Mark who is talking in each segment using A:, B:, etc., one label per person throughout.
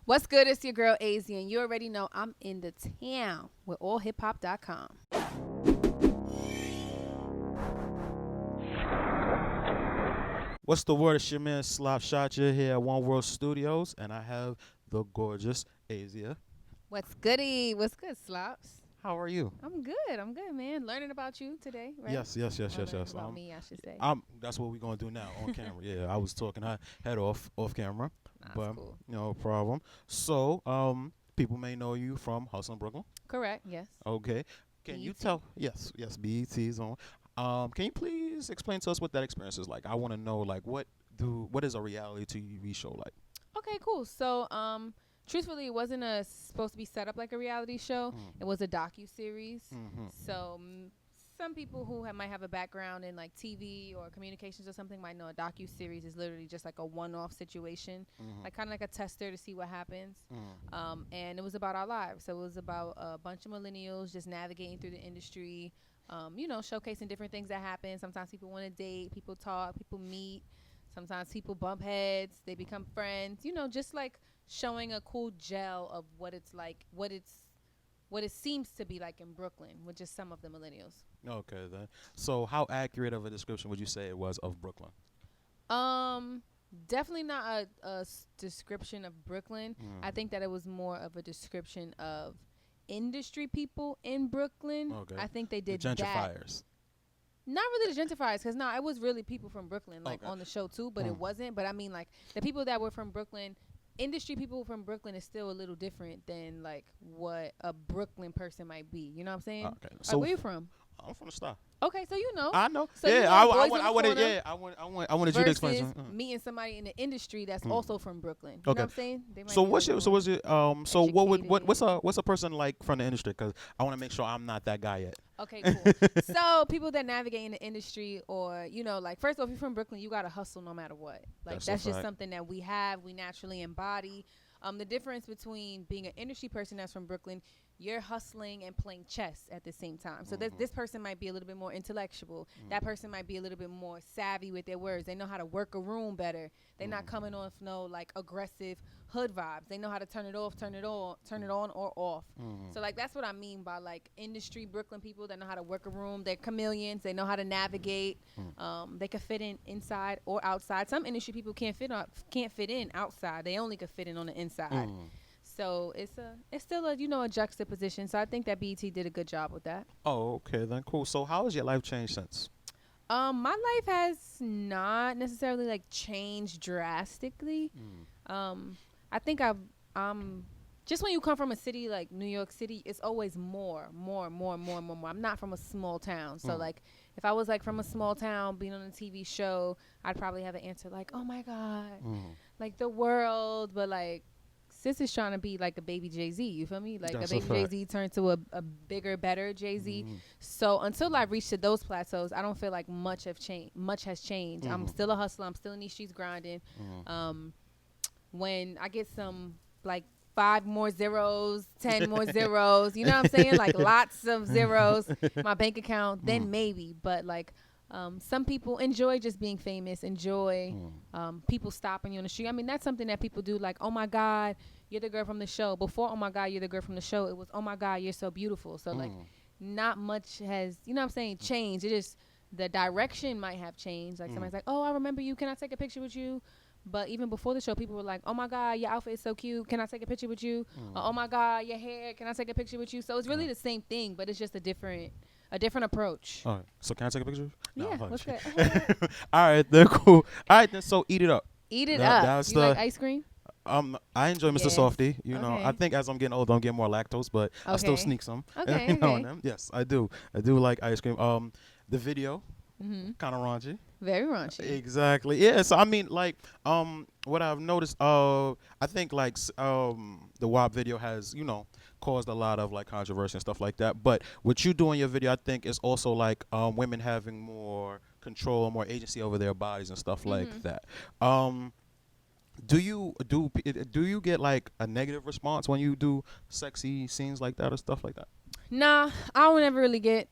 A: What's good? It's your girl Azia, and you already know I'm in the town with AllHipHop.com.
B: What's the word? It's your man Slop Shot. You're here at One World Studios, and I have the gorgeous Azia.
A: What's goody? What's good, Slops?
B: How are you?
A: I'm good, man. Learning about you today, right?
B: Yes.
A: Or learning about me, I should say.
B: That's what we're gonna do now on camera. Yeah, I was talking I head off camera,
A: That's
B: but
A: cool.
B: no problem. So, people may know you from Hustle in Brooklyn.
A: Correct, yes.
B: Okay. Can you
A: BET.
B: tell? Yes, BET's on. Can you please explain to us what that experience is like? I want to know, like, what is a reality TV show like?
A: Okay, cool. So, truthfully, it wasn't supposed to be set up like a reality show. It was a docu-series.
B: Mm-hmm.
A: So some people who might have a background in like TV or communications or something might know a docu-series is literally just like a one-off situation, like kind of like a tester to see what happens. And it was about our lives. So it was about a bunch of millennials just navigating through the industry, showcasing different things that happen. Sometimes people want to date, people talk, people meet. Sometimes people bump heads, they become friends, just like showing a cool gel of what it's like, what it seems to be like in Brooklyn with just some of the millennials.
B: Okay, then. So, how accurate of a description would you say it was of Brooklyn?
A: Definitely not a description of Brooklyn. I think that it was more of a description of industry people in Brooklyn.
B: Okay.
A: I think they did
B: The
A: that.
B: gentrifiers.
A: Not really the gentrifiers, because it was really people from Brooklyn, like
B: Okay.
A: on the show too, but it wasn't. But I mean, like the people that were from Brooklyn, industry people from Brooklyn is still a little different than like what a Brooklyn person might be. You know what I'm saying?
B: Okay.
A: So where you from?
B: I'm from the Star.
A: Okay, so you know.
B: I know.
A: So
B: yeah,
A: you know
B: I
A: Boys in the
B: wanted.
A: Corner
B: Yeah, I wanted you to explain
A: versus
B: something.
A: meeting somebody in the industry that's also from Brooklyn. You know
B: Okay.
A: what I'm saying? They might
B: So
A: be
B: what's
A: a
B: your, so
A: little
B: was it so what would
A: educated.
B: what's a person like from the industry? Because I want to make sure I'm not that guy yet.
A: Okay, cool. So people that navigate in the industry, or like first off, if you're from Brooklyn, you gotta hustle no matter what. Like
B: That's a
A: that's just
B: fact.
A: something that we naturally embody. The difference between being an industry person that's from Brooklyn, you're hustling and playing chess at the same time. So this person might be a little bit more intellectual. That person might be a little bit more savvy with their words. They know how to work a room better. They're not coming off no like aggressive hood vibes. They know how to turn it off, turn it on or off. So like that's what I mean by like industry Brooklyn people that know how to work a room. They're chameleons. They know how to navigate. They can fit in inside or outside. Some industry people can't fit in outside. They only could fit in on the inside. So it's still a juxtaposition. So I think that BET did a good job with that.
B: Oh, okay, then cool. So how has your life changed since?
A: My life has not necessarily like changed drastically. I think I'm just when you come from a city like New York City, it's always more. I'm not from a small town, so like if I was like from a small town being on a TV show, I'd probably have an answer like, "Oh my God, like the world," but like. Sis is trying to be like a baby Jay-Z, you feel me? Like
B: That's
A: a
B: a
A: baby
B: fact.
A: Jay-Z turned to a bigger, better Jay-Z. So until I reached to those plateaus, I don't feel like much has changed. I'm still a hustler. I'm still in these streets grinding. When I get some like 5 more zeros, 10 more zeros, you know what I'm saying? Like lots of zeros, my bank account, then maybe. But like some people enjoy just being famous, enjoy people stopping you on the street. I mean, that's something that people do like, oh my God, you're the girl from the show. Before, oh my God, you're the girl from the show, it was, oh my God, you're so beautiful. So like not much has, you know what I'm saying, changed. It just, the direction might have changed. Like somebody's like, oh, I remember you. Can I take a picture with you? But even before the show, people were like, oh my God, your outfit is so cute. Can I take a picture with you? Or, oh my God, your hair. Can I take a picture with you? So it's really the same thing, but it's just a different approach.
B: All right. So can I take a picture?
A: Yeah,
B: I'm
A: what's
B: fucking-
A: good?
B: All right, then cool. All right, then so eat it up.
A: Eat it
B: That-
A: up.
B: that's
A: You
B: the-
A: like ice cream?
B: I enjoy Mr.
A: Yes.
B: Softy. You know,
A: Okay.
B: I think as I'm getting older, I'm getting more lactose, but I still
A: Okay.
B: sneak some.
A: Okay,
B: You know,
A: okay.
B: and them. Yes, I do. I do like ice cream. The video, kind of raunchy.
A: Very raunchy.
B: Exactly. Yeah. So I mean, like, what I've noticed, I think like the WAP video has, caused a lot of like controversy and stuff like that. But what you do in your video, I think, is also like women having more control, more agency over their bodies and stuff like that. Do you get like a negative response when you do sexy scenes like that or stuff like that?
A: Nah, I don't ever really get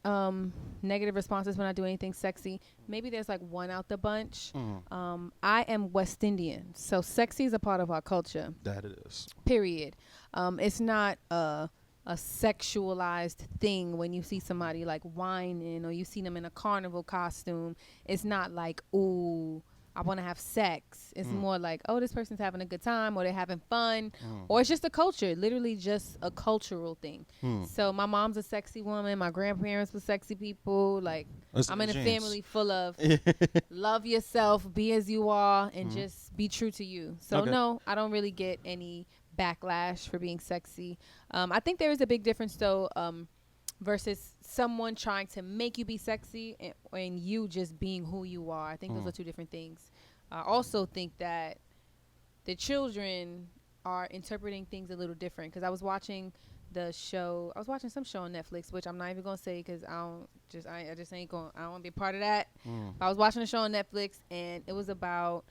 A: negative responses when I do anything sexy. Maybe there's like one out the bunch. I am West Indian, so sexy is a part of our culture.
B: That it is.
A: Period. It's not a sexualized thing when you see somebody like whining or you see them in a carnival costume. It's not like, ooh, I want to have sex. It's more like, oh, this person's having a good time, or they're having fun, or it's just a culture, literally just a cultural thing. So my mom's a sexy woman. My grandparents were sexy people. Like, I'm in a family full of love yourself, be as you are, and just be true to you. So no, I don't really get any backlash for being sexy. I think there is a big difference though, versus someone trying to make you be sexy and you just being who you are. I think those are two different things. I also think that the children are interpreting things a little different, because I was watching some show on Netflix, which I'm not even gonna say because I just ain't going. I don't want to be a part of that. I was watching a show on Netflix, and it was about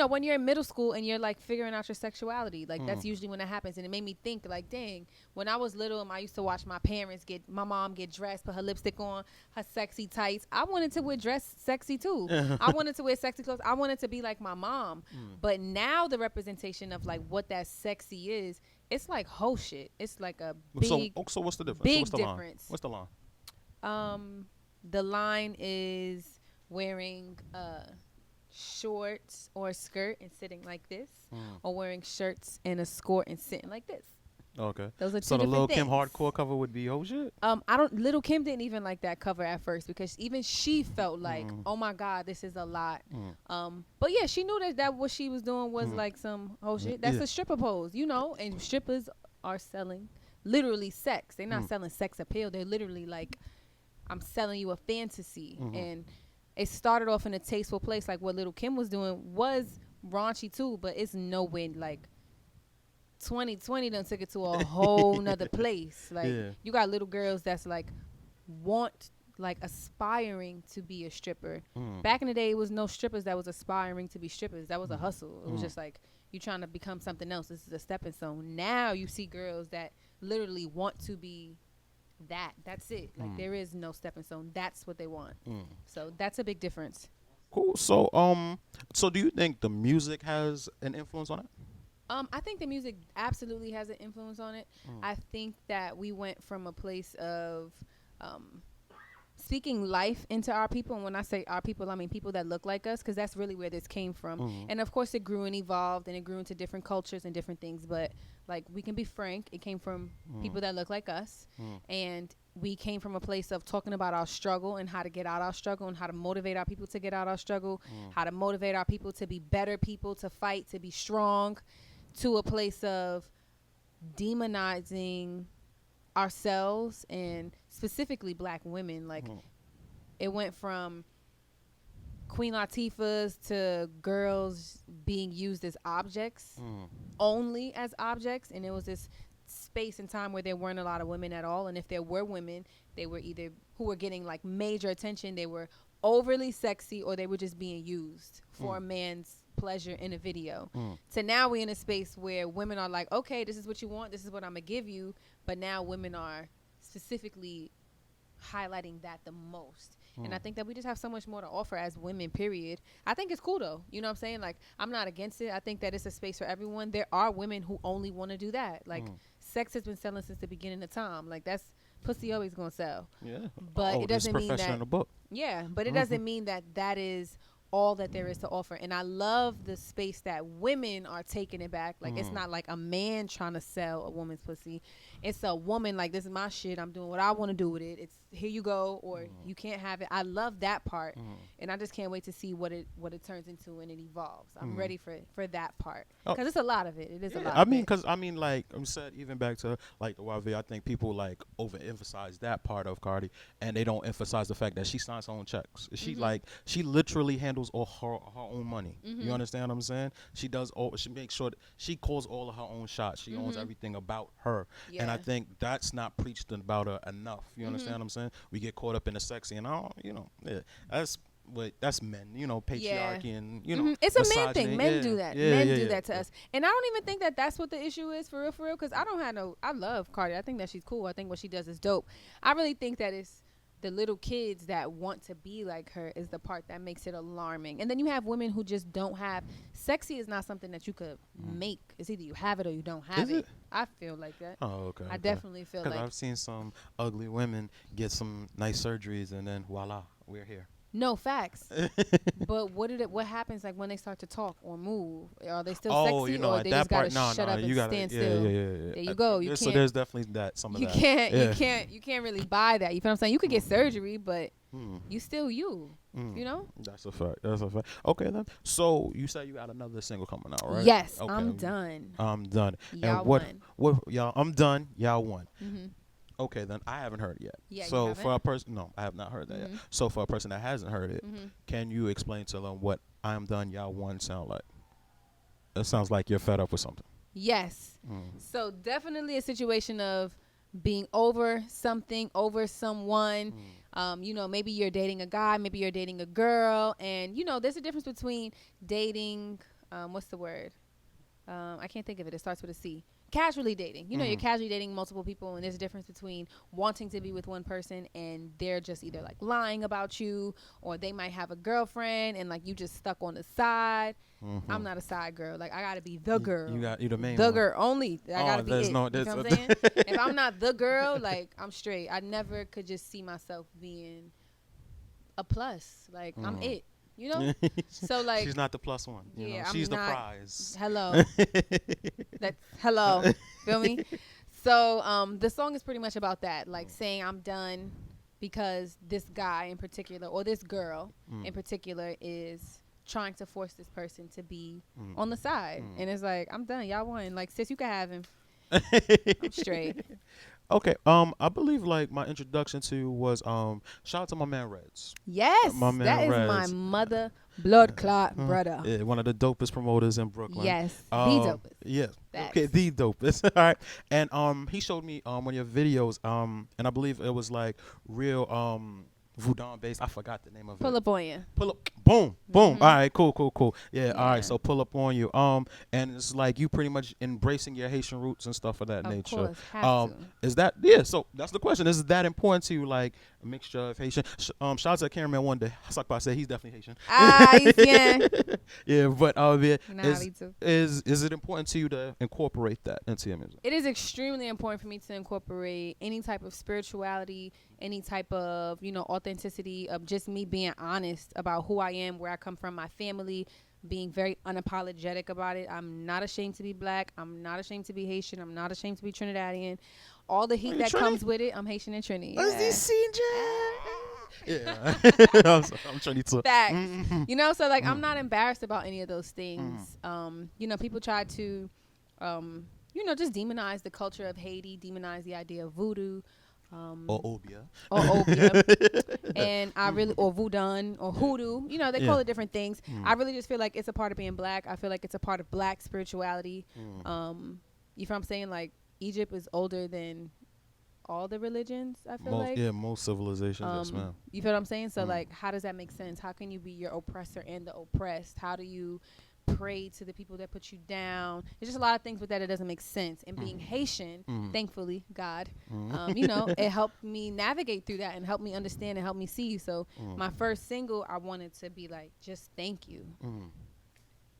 A: when you're in middle school and you're like figuring out your sexuality, like that's usually when that happens. And it made me think, like, dang, when I was little and I used to watch my mom get dressed, put her lipstick on, her sexy tights. I wanted to wear dress sexy too. I wanted to wear sexy clothes. I wanted to be like my mom. But now the representation of like what that sexy is, it's like whole shit. It's like a big.
B: So what's the difference?
A: Big
B: so what's the
A: difference.
B: Line? What's the line?
A: The line is wearing shorts or a skirt and sitting like this, or wearing shirts and a skirt and sitting like this.
B: Okay.
A: Those are two
B: so the
A: different
B: Lil'
A: things.
B: Kim hardcore cover would be whole shit?
A: Lil' Kim didn't even like that cover at first, because even she felt like, oh my God, this is a lot. But yeah, she knew that what she was doing was like some whole shit. That's a stripper pose, and strippers are selling literally sex. They're not selling sex appeal. They're literally like, I'm selling you a fantasy. And it started off in a tasteful place. Like what Lil' Kim was doing was raunchy too, but it's nowhere like 2020 done took it to a whole nother place. Like you got little girls that's like aspiring to be a stripper. Back in the day, it was no strippers that was aspiring to be strippers. That was a hustle. It was just like, you trying to become something else. This is a stepping stone. Now you see girls that literally want to be that's it. Like there is no stepping stone. That's what they want. So that's a big difference.
B: Cool. So so do you think the music has an influence on it?
A: I think the music absolutely has an influence on it. I think that we went from a place of speaking life into our people. And when I say our people, I mean people that look like us, because that's really where this came from. And of course it grew and evolved, and it grew into different cultures and different things. But like, we can be frank, it came from people that look like us. And we came from a place of talking about our struggle and how to get out our struggle, and how to motivate our people to get out our struggle, how to motivate our people to be better people, to fight, to be strong, to a place of demonizing ourselves, and specifically black women. Like it went from Queen Latifah's to girls being used as objects, only as objects. And it was this space and time where there weren't a lot of women at all. And if there were women, they were either who were getting like major attention, they were overly sexy, or they were just being used for a man's pleasure in a video. So now we're in a space where women are like, okay, this is what you want, this is what I'm gonna give you. But now women are specifically highlighting that the most. And I think that we just have so much more to offer as women, period. I think it's cool though. You know what I'm saying? Like, I'm not against it. I think that it's a space for everyone. There are women who only want to do that. Like sex has been selling since the beginning of time. Like, that's pussy always gonna sell.
B: Yeah.
A: But it doesn't mean that
B: in the book.
A: Yeah, but it doesn't mean that that is all that there is to offer. And I love the space that women are taking it back. Like, it's not like a man trying to sell a woman's pussy. It's a woman like, this is my shit, I'm doing what I want to do with it. It's here you go, or you can't have it. I love that part. And I just can't wait to see what it turns into and it evolves. I'm ready for that part, because it's a lot of it. It is a lot.
B: I mean, because like I said, even back to like the YV, I think people like overemphasize that part of Cardi, and they don't emphasize the fact that she signs her own checks. She like, she literally handles all her own money. You understand what I'm saying? She does all. She makes sure that she calls all of her own shots. She owns everything about her. And I think that's not preached about her enough. You understand what I'm saying? We get caught up in the sexy, and I don't, that's But that's men, patriarchy and
A: it's a man
B: misogyny.
A: thing. Men do that. Men do that to
B: yeah.
A: us, and I don't even think that that's what the issue is for real. Because I love Cardi. I think that she's cool. I think what she does is dope. I really think that it's the little kids that want to be like her is the part that makes it alarming. And then you have women who just don't have. Sexy is not something that you could make. It's either you have it or you don't have it. I feel like that.
B: Oh, okay.
A: I definitely feel like.
B: Because I've seen some ugly women get some nice surgeries and then voila, we're here.
A: No, facts. But what happens like when they start to talk or move? Are they still sexy or they just gotta shut up and stand still?
B: Yeah.
A: There you go. You
B: so there's definitely some of
A: you
B: that.
A: You can't really buy that. You feel what I'm saying? You could get surgery, but you still you. You know?
B: That's a fact. Okay then. So you said you got another single coming out, right?
A: Yes,
B: okay.
A: I'm done.
B: Y'all
A: won.
B: What y'all? I'm done. Y'all won.
A: Mm-hmm.
B: Okay, then I haven't heard it yet.
A: Yeah,
B: so for a person, no, I have not heard that yet. So for a person that hasn't heard it, can you explain to them what "I'm done, y'all won" sound like? It sounds like you're fed up with something.
A: Yes. So definitely a situation of being over something, over someone. Maybe you're dating a guy, maybe you're dating a girl, and there's a difference between dating. What's the word? I can't think of it. It starts with a C. Casually dating. You're casually dating multiple people, and there's a difference between wanting to be with one person and they're just either like lying about you, or they might have a girlfriend and like you just stuck on the side. I'm not a side girl. Like I gotta be the girl.
B: You the main
A: the
B: one.
A: girl only. I gotta be it. You know what I'm saying? If I'm not the girl, like I'm straight. I never could just see myself being a plus. Like I'm it. So like
B: she's not the plus one. She's the prize.
A: Hello. Hello. Feel me? So the song is pretty much about that, like saying I'm done because this guy in particular or this girl in particular is trying to force this person to be on the side, and it's like I'm done. Y'all won. Like sis, you can have him. I'm straight.
B: Okay, I believe like my introduction to you was shout out to my man Reds.
A: Yes, that is my mother blood clot brother.
B: Yeah, one of the dopest promoters in Brooklyn.
A: Yes, the dopest.
B: Yeah. Okay, the dopest. All right. And he showed me one of your videos and I believe it was like real Voodo based. I forgot the name of it.
A: Pull up on you.
B: Pull up. Boom. All right. Cool. Yeah. All right. So pull up on you. And it's like you pretty much embracing your Haitian roots and stuff of that nature.
A: Of course. Have to.
B: Is that So that's the question. Is that important to you? Like a mixture of Haitian. Shout out to cameraman one day. Sakpa said he's definitely Haitian.
A: Yeah.
B: Yeah. But
A: is
B: it important to you to incorporate that into your music?
A: It is extremely important for me to incorporate any type of spirituality, any type of authenticity of just me being honest about who I am, where I come from, my family, being very unapologetic about it. I'm not ashamed to be black. I'm not ashamed to be Haitian. I'm not ashamed to be Trinidadian. All the heat that comes with it, I'm Haitian and Trini.
B: Yeah. I'm Trini too.
A: Facts. So like I'm not embarrassed about any of those things. People try to just demonize the culture of Haiti, demonize the idea of voodoo.
B: Or obia.
A: And I really, or voodoo, or hoodoo, they call it different things. I really just feel like it's a part of being black. I feel like it's a part of black spirituality. You feel what I'm saying? Like Egypt is older than all the religions, I feel like.
B: Yeah, most civilizations, yes ma'am.
A: You feel what I'm saying? So like, how does that make sense? How can you be your oppressor and the oppressed? How do you pray to the people that put you down? There's just a lot of things with that. It doesn't make sense. And being Haitian, thankfully, God, it helped me navigate through that and help me understand and help me see. So my first single, I wanted to be like, just thank you.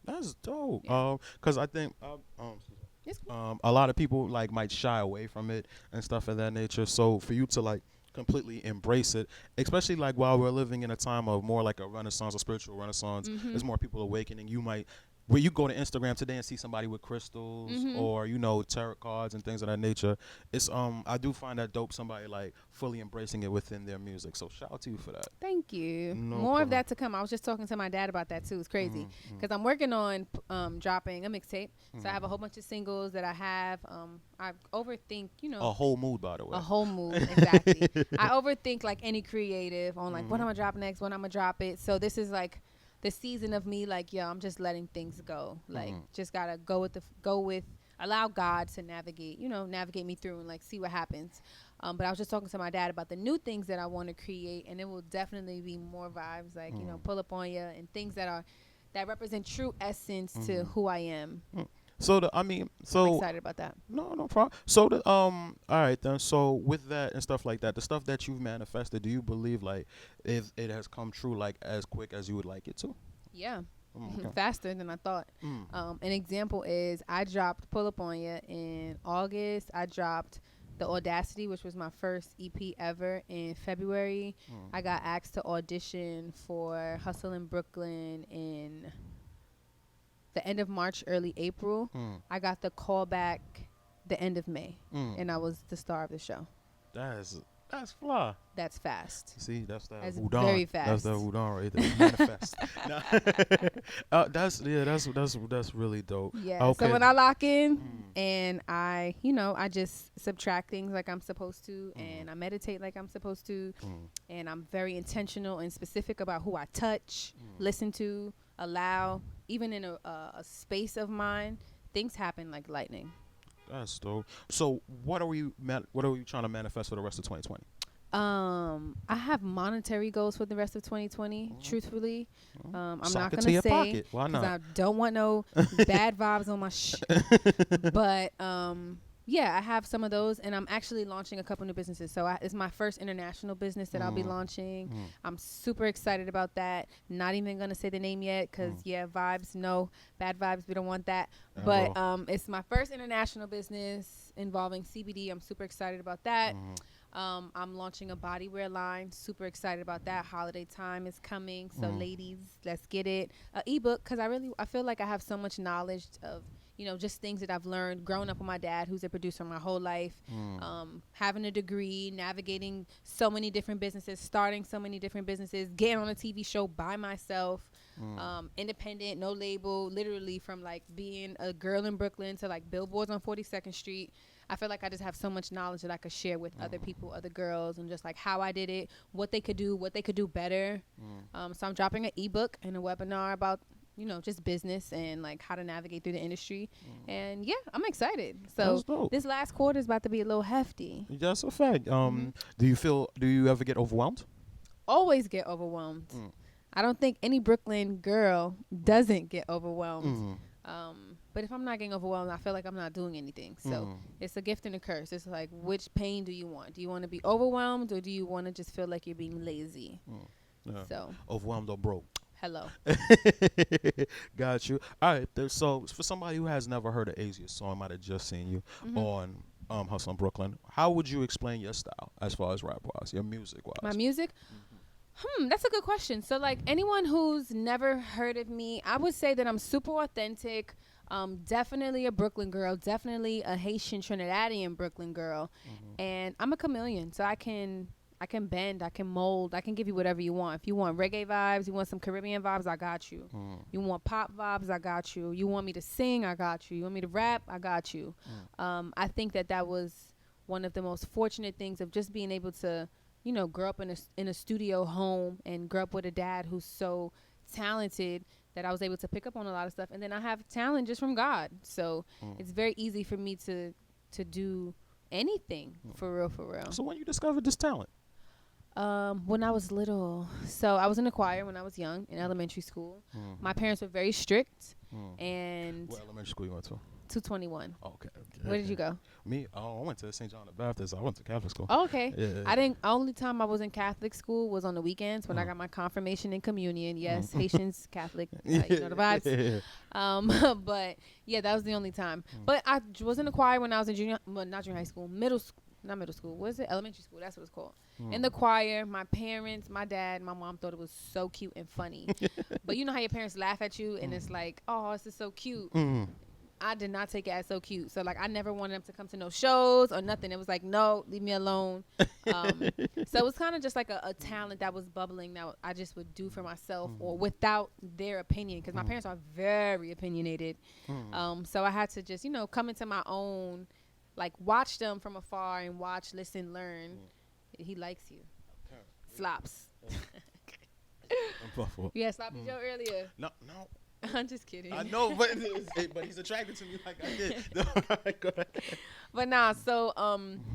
B: That's dope. Because I think
A: a
B: lot of people like might shy away from it and stuff of that nature. So for you to like completely embrace it, especially like while we're living in a time of more like a renaissance, a spiritual renaissance, there's more people awakening. You might, where you go to Instagram today and see somebody with crystals or tarot cards and things of that nature. It's I do find that dope, somebody like fully embracing it within their music. So shout out to you for that.
A: Thank you.
B: No
A: more
B: problem.
A: Of that to come. I was just talking to my dad about that too. It's crazy because I'm working on dropping a mixtape. So I have a whole bunch of singles that I have. I overthink,
B: a whole mood, by the way.
A: A whole mood, exactly. I overthink like any creative on like what I'm gonna drop next, when I'm gonna drop it. So this is like the season of me, like, I'm just letting things go. Like, just gotta go with allow God to navigate me through and like see what happens. But I was just talking to my dad about the new things that I want to create, and it will definitely be more vibes, like, you know, pull up on you and things that represent true essence to who I am.
B: So
A: I'm excited about that.
B: No problem. So all right then. So with that and stuff like that, the stuff that you've manifested, do you believe like if it has come true like as quick as you would like it to?
A: Yeah.
B: Okay.
A: Faster than I thought. An example is I dropped Pull Up On Ya in August. I dropped The Audacity, which was my first EP ever, in February. I got asked to audition for Hustle in Brooklyn in the end of March, early April. I got the call back the end of May, and I was the star of the show.
B: That's fly.
A: That's fast.
B: See, that's that
A: That's
B: Voodo.
A: very fast.
B: That's that Voodo right there. Manifest. That's really dope.
A: Yeah.
B: Okay.
A: So when I lock in and I just subtract things like I'm supposed to, and I meditate like I'm supposed to, and I'm very intentional and specific about who I touch, listen to, allow, even in a space of mine, things happen like lightning.
B: That's dope. So what are you trying to manifest for the rest of 2020?
A: I have monetary goals for the rest of 2020. Truthfully, I'm
B: Sock
A: not
B: it to
A: gonna
B: your
A: say
B: pocket. Why
A: because
B: not?
A: I don't want no bad vibes on my But yeah, I have some of those, and I'm actually launching a couple new businesses. So it's my first international business that I'll be launching. I'm super excited about that. Not even gonna say the name yet, because vibes, no bad vibes. We don't want that. But it's my first international business involving CBD. I'm super excited about that. I'm launching a bodywear line. Super excited about that. Holiday time is coming, so ladies, let's get it. An ebook, because I feel like I have so much knowledge of, you know, just things that I've learned growing up with my dad, who's a producer my whole life, having a degree, navigating so many different businesses, starting so many different businesses, getting on a TV show by myself, independent, no label, literally from like being a girl in Brooklyn to like billboards on 42nd Street. I feel like I just have so much knowledge that I could share with other people, other girls, and just like how I did it, what they could do better. So I'm dropping an ebook and a webinar about, you know, just business and like how to navigate through the industry. And yeah, I'm excited. So this last quarter is about to be a little hefty.
B: That's a fact. Do you ever get overwhelmed?
A: Always get overwhelmed. I don't think any Brooklyn girl doesn't get overwhelmed. But if I'm not getting overwhelmed, I feel like I'm not doing anything. So it's a gift and a curse. It's like, which pain do you want? Do you want to be overwhelmed, or do you want to just feel like you're being lazy? So
B: overwhelmed or broke?
A: Hello.
B: Got you. All right. So for somebody who has never heard of Azia, so I might have just seen you on Hustle in Brooklyn, how would you explain your style as far as rap wise, your music wise?
A: My music? That's a good question. So like anyone who's never heard of me, I would say that I'm super authentic. Definitely a Brooklyn girl, definitely a Haitian Trinidadian Brooklyn girl. And I'm a chameleon, so I can bend, I can mold, I can give you whatever you want. If you want reggae vibes, you want some Caribbean vibes, I got you. You want pop vibes, I got you. You want me to sing, I got you. You want me to rap, I got you. I think that was one of the most fortunate things of just being able to, you know, grow up in a studio home and grow up with a dad who's so talented that I was able to pick up on a lot of stuff. And then I have talent just from God. So it's very easy for me to do anything for real.
B: So when you discovered this talent?
A: When I was little. So I was in a choir when I was young in elementary school. My parents were very strict. And
B: what elementary school you went to?
A: 221.
B: Okay.
A: Where did you go?
B: Me? I went to St. John the Baptist. I went to Catholic school.
A: Oh, okay.
B: Yeah.
A: Only time I was in Catholic school was on the weekends when I got my confirmation and communion. Yes, Haitians, Catholic, you know the vibes. But yeah, that was the only time. But I was in a choir when I was in not junior high school, not middle school. What is it? Elementary school. That's what it's called. In the choir, my parents, my dad, my mom thought it was so cute and funny. But you know how your parents laugh at you and it's like, oh, this is so cute. I did not take it as so cute. So, like, I never wanted them to come to no shows or nothing. It was like, no, leave me alone. So it was kind of just like a talent that was bubbling that I just would do for myself or without their opinion, because my parents are very opinionated. So I had to just, you know, come into my own, like, watch them from afar and watch, listen, learn. He likes you. Slops. Yeah, sloppy Joe earlier.
B: No.
A: I'm just kidding.
B: I know, but he's attracted to me like I did. Go ahead.
A: But nah, so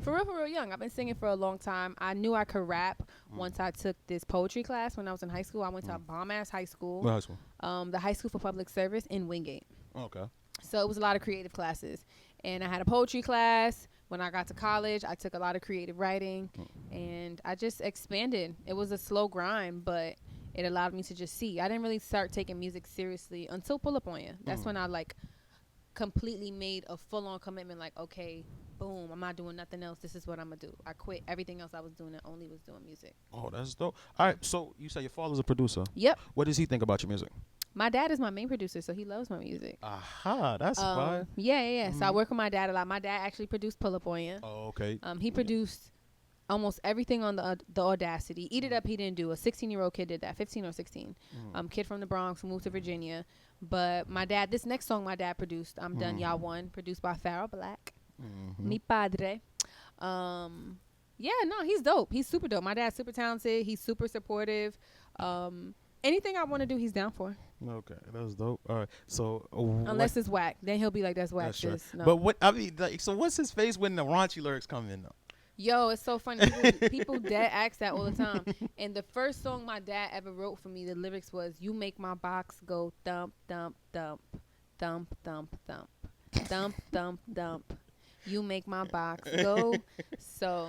A: for real young. I've been singing for a long time. I knew I could rap once I took this poetry class when I was in high school. I went to a bomb ass high school.
B: What high school?
A: The High School for Public Service in Wingate.
B: Okay.
A: So it was a lot of creative classes. And I had a poetry class. When I got to college, I took a lot of creative writing, and I just expanded. It was a slow grind, but it allowed me to just see. I didn't really start taking music seriously until Pull Up On Ya. That's when I like completely made a full-on commitment, like, okay, boom, I'm not doing nothing else. This is what I'm going to do. I quit everything else I was doing and only was doing music.
B: Oh, that's dope. All right, so you say your father's a producer.
A: Yep.
B: What does he think about your music?
A: My dad is my main producer, so he loves my music.
B: Aha, that's fine.
A: Yeah. So I work with my dad a lot. My dad actually produced Pull Up On Ya.
B: Oh, okay.
A: He produced almost everything on the Audacity. Eat It Up, he didn't do. A 16-year-old kid did that, 15 or 16. Kid from the Bronx who moved to Virginia. But my dad, this next song my dad produced, I'm Done, Y'all Won, produced by Farrah Black. Mi Padre. Yeah, no, he's dope. He's super dope. My dad's super talented. He's super supportive. Anything I want to do, he's down for.
B: Okay, that's dope. All right, so
A: unless it's whack, then he'll be like, "That's whack."
B: That's
A: no.
B: But what I mean, like, so what's his face when the raunchy lyrics come in though?
A: Yo, it's so funny. People dad ask that all the time. And the first song my dad ever wrote for me, the lyrics was, "You make my box go thump thump thump, thump thump thump, thump thump thump. You make my box go." So,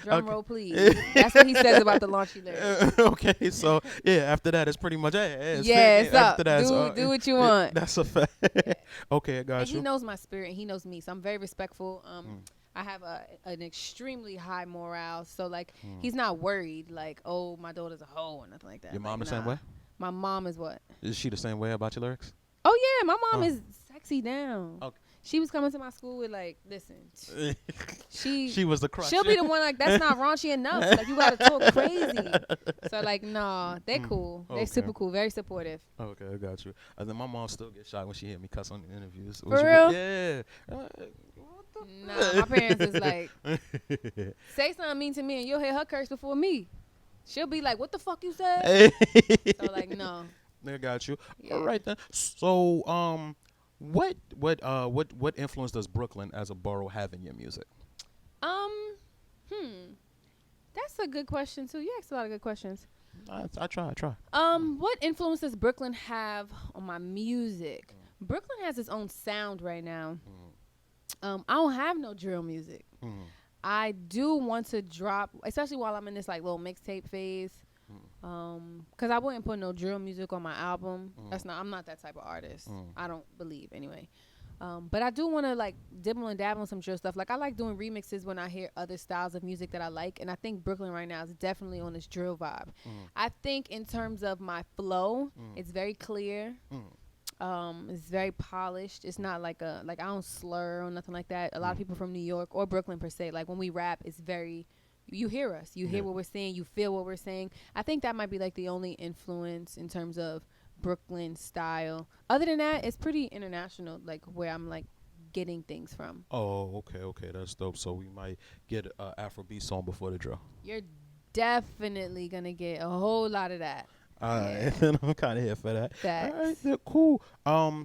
A: drum roll, please. That's what he says about the launchy lyrics.
B: Okay, so yeah, after that, it's pretty much
A: after that, do what you want.
B: That's a fact.
A: Yeah.
B: Okay, I got
A: and
B: you.
A: He knows my spirit. And he knows me, so I'm very respectful. I have an extremely high morale, so like he's not worried like, oh, my daughter's a hoe or nothing like that.
B: Your mom
A: like,
B: the same way?
A: My mom is what?
B: Is she the same way about your lyrics?
A: Oh yeah, my mom is sexy down.
B: Okay.
A: She was coming to my school with like, listen,
B: she was the crush.
A: She'll be the one like, that's not raunchy enough. Like, you gotta talk crazy. So like, nah, they're cool. They're super cool, very supportive.
B: Okay, I got you. And then my mom still gets shocked when she hear me cuss on the interviews.
A: For real?
B: Yeah.
A: Nah, my parents is like, say something mean to me and you'll hear her curse before me. She'll be like, what the fuck you said? So like, no.
B: They got you.
A: Yeah.
B: All right then. So what influence does Brooklyn as a borough have in your music?
A: That's a good question too. You asked a lot of good questions.
B: I try.
A: What influence does Brooklyn have on my music? Brooklyn has its own sound right now. I don't have no drill music. I do want to drop, especially while I'm in this like little mixtape phase. Cause I wouldn't put no drill music on my album. I'm not that type of artist. I don't believe anyway. But I do want to like dibble and dabble on some drill stuff. Like I like doing remixes when I hear other styles of music that I like. And I think Brooklyn right now is definitely on this drill vibe. I think in terms of my flow, it's very clear. It's very polished. It's not like I don't slur or nothing like that. A lot of people from New York or Brooklyn per se, like when we rap, it's very, you hear us. You hear what we're saying. You feel what we're saying. I think that might be like the only influence in terms of Brooklyn style. Other than that, it's pretty international, like where I'm like getting things from.
B: Oh, okay, that's dope. So we might get an Afrobeat song before the drill.
A: You're definitely gonna get a whole lot of that.
B: All right, I'm kind of here for that. All right, yeah, cool.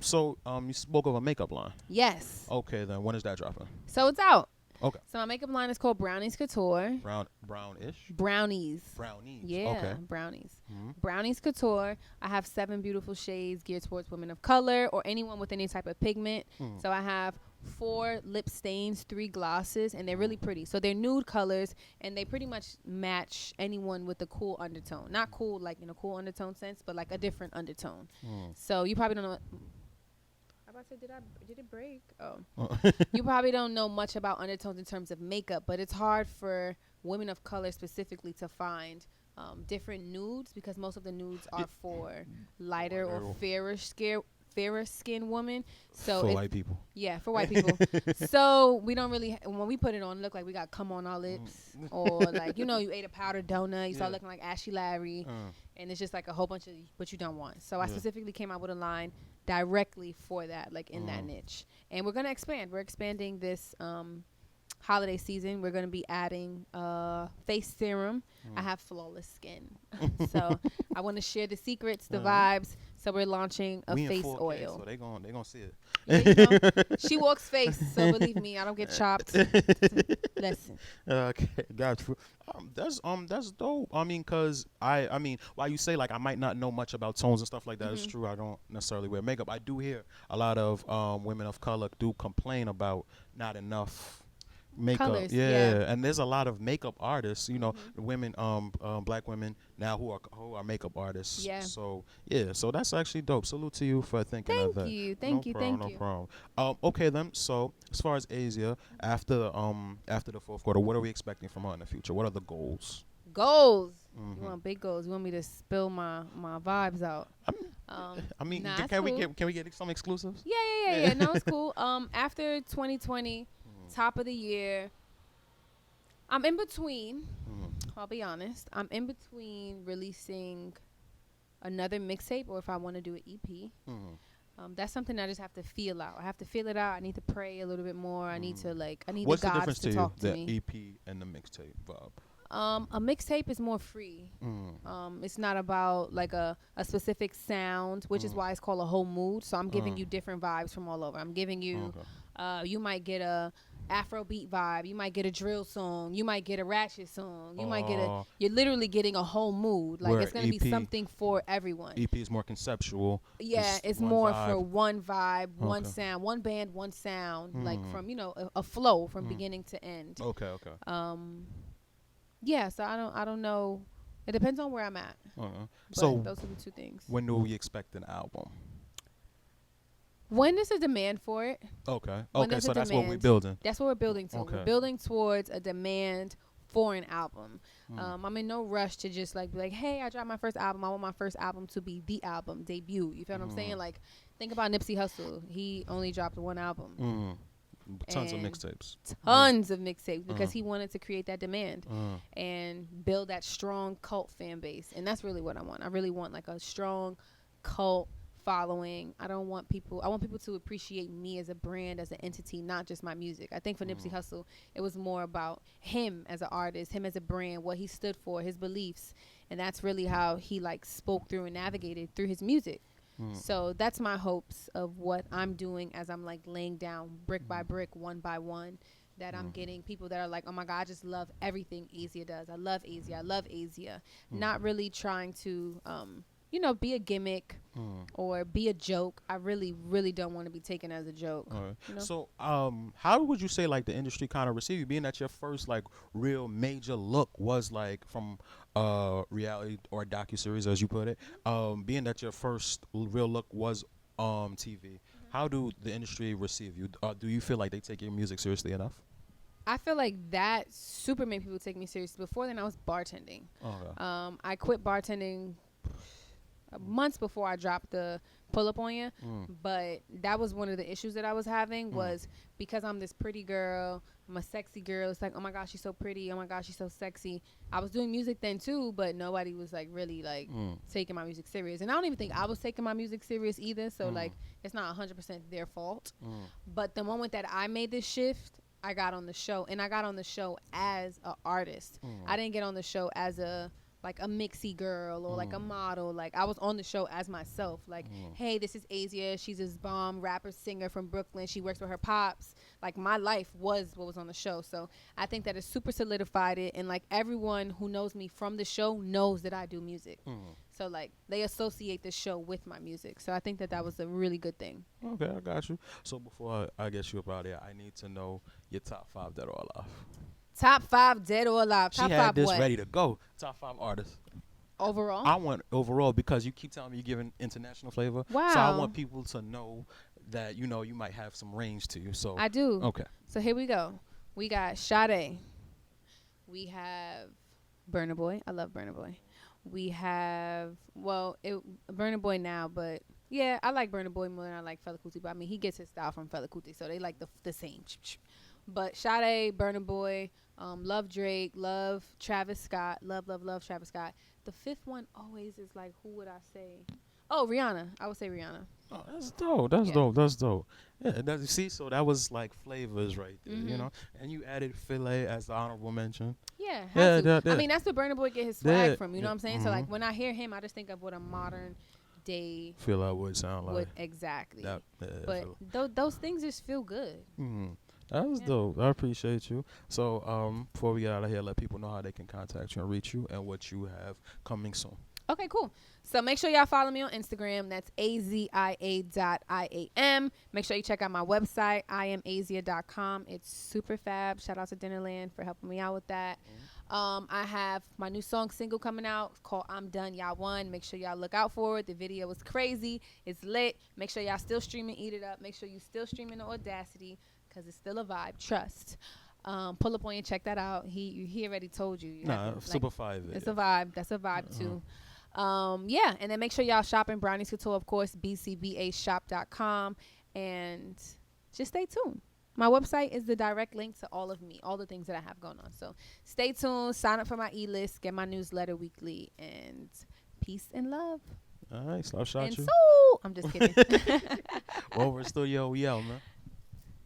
B: So you spoke of a makeup line.
A: Yes.
B: Okay, then when is that dropping?
A: So it's out.
B: Okay.
A: So my makeup line is called Brownies Couture.
B: Brownish?
A: Brownies.
B: Yeah. Okay.
A: Brownies. Brownies Couture. I have 7 beautiful shades geared towards women of color or anyone with any type of pigment. So I have 4 lip stains, 3 glosses, and they're really pretty. So they're nude colors, and they pretty much match anyone with a cool undertone. Not cool like in a cool undertone sense, but like a different undertone. So you probably don't know. I said, did it break? Oh. You probably don't know much about undertones in terms of makeup, but it's hard for women of color specifically to find different nudes because most of the nudes are for lighter or fairer skin women. So
B: for white people.
A: Yeah, for white people. So we don't really, when we put it on, look like we got cum on our lips or like, you ate a powdered donut, you start looking like Ashley Larry, and it's just like a whole bunch of what you don't want. So I specifically came out with a line directly for that, like in that niche. And we're going to expand. We're expanding this holiday season. We're going to be adding face serum. I have flawless skin. So I want to share the secrets, the vibes. So we're launching a
B: we
A: face
B: in 4K,
A: oil.
B: so they gonna see it.
A: Yeah, you know, she walks face, so believe me, I don't get chopped. Listen.
B: Okay, got you. That's dope. I mean, cause I mean, while you say like I might not know much about tones and stuff like that, it's true. I don't necessarily wear makeup. I do hear a lot of women of color do complain about not enough makeup.
A: Colors,
B: yeah, and there's a lot of makeup artists. You know, women, black women now who are makeup artists.
A: Yeah.
B: So yeah, so that's actually dope. Salute to you for thinking of that.
A: Thank you.
B: No problem. Okay then. So as far as Azia, after the fourth quarter, what are we expecting from her in the future? What are the goals?
A: Goals. You want big goals? You want me to spill my vibes out?
B: I mean,
A: nah,
B: can we get some exclusives?
A: Yeah. No, it's cool. After 2020, top of the year, I'm in between. I'll be honest. I'm in between releasing another mixtape, or if I want to do an EP. That's something I just have to feel out. I have to feel it out. I need to pray a little bit more. I need to
B: What's
A: the
B: the
A: gods
B: difference
A: to
B: to
A: talk
B: you,
A: to me.
B: the EP and the mixtape vibe?
A: A mixtape is more free. It's not about like a specific sound, which is why it's called a whole mood. So I'm giving you different vibes from all over. I'm giving you, you might get a Afrobeat vibe. You might get a drill song. You might get a ratchet song. You might get you're literally getting a whole mood. Like, it's going to be something for everyone.
B: EP is more conceptual.
A: Yeah, it's more for one vibe, one sound, one band, one sound, like from, a flow from beginning to end.
B: Okay.
A: Yeah, so I don't know. It depends on where I'm at.
B: So
A: those are the two things.
B: When do we expect an album?
A: When is a demand for it?
B: Okay, so that's what we're building.
A: That's what we're building to.
B: Okay.
A: We're building towards a demand for an album. I'm in no rush to just be like, hey, I dropped my first album. I want my first album to be the album, debut. You feel what I'm saying? Like, think about Nipsey Hussle. He only dropped one album.
B: Tons of mixtapes.
A: Tons of mixtapes because he wanted to create that demand and build that strong cult fan base. And that's really what I want. I really want like a strong cult following. I want people to appreciate me as a brand, as an entity, not just my music. I think for Nipsey Hussle, it was more about him as an artist, him as a brand, what he stood for, his beliefs. And that's really how he spoke through and navigated through his music. So that's my hopes of what I'm doing as I'm laying down brick by brick, one by one, that I'm getting people that are like, oh my God, I just love everything Azia does. I love Azia. Not really trying to, be a gimmick or be a joke. I really, really don't want to be taken as a joke.
B: So how would you say the industry kind of received you, being that your first real major look was from reality or docuseries, as you put it, being that your first real look was TV, how do the industry receive you? Do you feel like they take your music seriously enough?
A: I feel like that super made people take me seriously. Before then, I was bartending. I quit bartending months before I dropped the Pull Up On You, but that was one of the issues that I was having was because I'm this pretty girl, I'm a sexy girl. It's like, oh my gosh, she's so pretty. Oh my gosh, she's so sexy. I was doing music then too, but nobody was really taking my music serious. And I don't even think I was taking my music serious either. So it's not 100% their fault. But the moment that I made this shift, I got on the show, and I got on the show as an artist. I didn't get on the show as a mixxy girl or a model. I was on the show as myself. Hey, this is Azia. She's this bomb rapper singer from Brooklyn. She works with her pops. My life was what was on the show. So I think that it super solidified it. And everyone who knows me from the show knows that I do music. So they associate the show with my music. So I think that was a really good thing.
B: Okay, I got you. So before I get you up out there, I need to know your top 5 dead or alive.
A: Top 5 dead or alive. Top
B: she had
A: 5
B: this
A: what?
B: ready to go. Top 5 artists.
A: Overall?
B: I want overall because you keep telling me you're giving international flavor.
A: Wow.
B: So I want people to know that, you might have some range to you. So
A: I do.
B: Okay.
A: So here we go. We got Sade. We have Burna Boy. I love Burna Boy. We have, Burna Boy now, but yeah, I like Burna Boy more than I like Fela Kuti. But I mean, he gets his style from Fela Kuti, so they the same. But Sade, Burna Boy, love Drake, love Travis Scott, love Travis Scott. The fifth one always is who would I say? Oh, Rihanna. I would say Rihanna.
B: Oh, that's dope. That's dope. Yeah, see, so that was flavors right there, And you added Filet as the honorable mention.
A: Yeah, I mean, that's where Burna Boy get his swag from, you know what I'm saying? So when I hear him, I just think of what a modern they
B: feel I would sound like.
A: Exactly.
B: That,
A: but those things just feel good.
B: That was dope. I appreciate you. So before we get out of here, let people know how they can contact you and reach you and what you have coming soon.
A: Okay, cool. So make sure y'all follow me on Instagram. That's azia.iam. Make sure you check out my website, iamazia.com. It's super fab. Shout out to Dinnerland for helping me out with that. I have my new song single coming out called I'm Done, Y'all Won. Make sure y'all look out for it. The video is crazy. It's lit. Make sure y'all still streaming Eat It Up. Make sure you still streaming the Audacity because it's still a vibe. Trust. Pull up on you. Check that out. He already told you.
B: Super fire video.
A: It's a vibe. That's a vibe too. Yeah, and then make sure y'all shopping Brownies Couture, of course, bcbashop.com, and just stay tuned. My website is the direct link to all of me, all the things that I have going on. So stay tuned, sign up for my e-list, get my newsletter weekly, and peace and love.
B: All right, slap shot
A: and
B: you.
A: So I'm just kidding.
B: Over studio, we out, man.